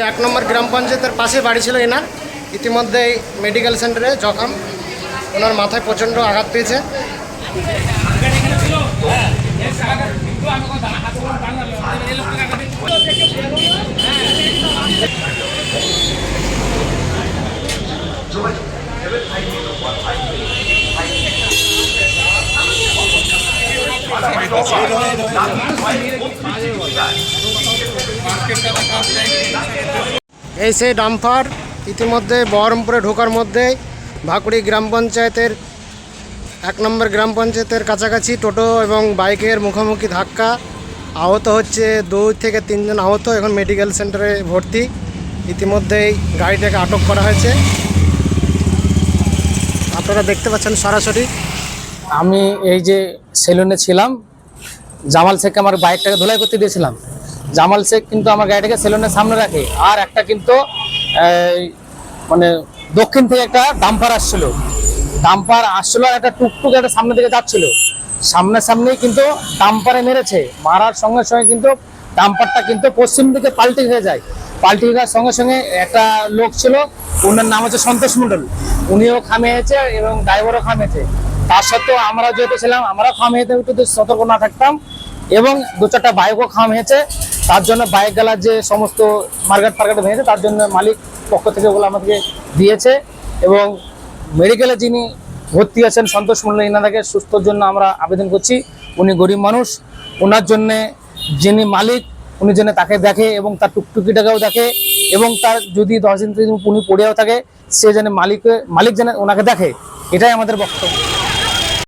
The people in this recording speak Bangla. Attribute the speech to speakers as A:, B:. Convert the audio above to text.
A: এক নম্বর গ্রাম পঞ্চায়েতের পাশে বাড়ি ছিল এনার। ইতিমধ্যেই মেডিকেল সেন্টারে জখম, ওনার মাথায় প্রচণ্ড আঘাত পেয়েছে। এই সেই ডাম্পার ইতিমধ্যে বহরমপুরে ঢোকার মধ্যে ভাকুড়ি গ্রাম পঞ্চায়েতের 1 নম্বর গ্রাম পঞ্চায়েতের কাছাকাছি টোটো এবং বাইকের মুখোমুখি ধাক্কা, আহত হচ্ছে 2 থেকে 3 জন আহত, এখন মেডিকেল সেন্টারে ভর্তি। ইতিমধ্যেই গাড়িটাকে আটক করা হয়েছে, আপনারা দেখতে পাচ্ছেন সরাসরি।
B: আমি এই যে সেলুনে ছিলাম, জামাল শেখকে আমার বাইকটাকে ধুলাই করতে দিয়েছিলাম। জামাল শেখ কিন্তু আমার গাড়িটাকে সেলুনের সামনে রাখে, আর একটা কিন্তু মানে দক্ষিণ থেকে একটা ডাম্পার আসছিল আর একটা টুকটুক একটা সামনে দিকে যাচ্ছিল। সামনাসামনি কিন্তু ডাম্পারে মেরেছে, মারার সঙ্গে সঙ্গে কিন্তু ডাম্পারটা কিন্তু পশ্চিম দিকে পাল্টি হয়ে যায়। পাল্টি হওয়ার সঙ্গে সঙ্গে একটা লোক ছিল, ওনার নাম হচ্ছে সন্তোষ মণ্ডল, উনিও খামিয়েছে এবং ড্রাইভারও খামিয়েছে। তার সত্ত্বেও আমরা যেহেতু ছিলাম, আমরাও খামিয়েতে একটু সতর্ক না থাকতাম এবং 2-4টা বাইকও খামিয়েছে। তার জন্য বাইক গেলার যে সমস্ত মার্কেট ভেঙেছে, তার জন্য মালিক পক্ষ থেকে ওগুলো আমাদেরকে দিয়েছে। এবং মেডিকেলে যিনি ভর্তি আছেন সন্তোষ মণ্ডল, এনাদেরকে সুস্থর জন্য আমরা আবেদন করছি। উনি গরিব মানুষ, ওনার জন্যে যিনি মালিক উনি যেন তাকে দেখে এবং তার টুকটুকিটাকেও দেখে, এবং তার যদি 10 দিন উনি পড়েও থাকে, সে যেন মালিক যেন ওনাকে দেখে, এটাই আমাদের বক্তব্য।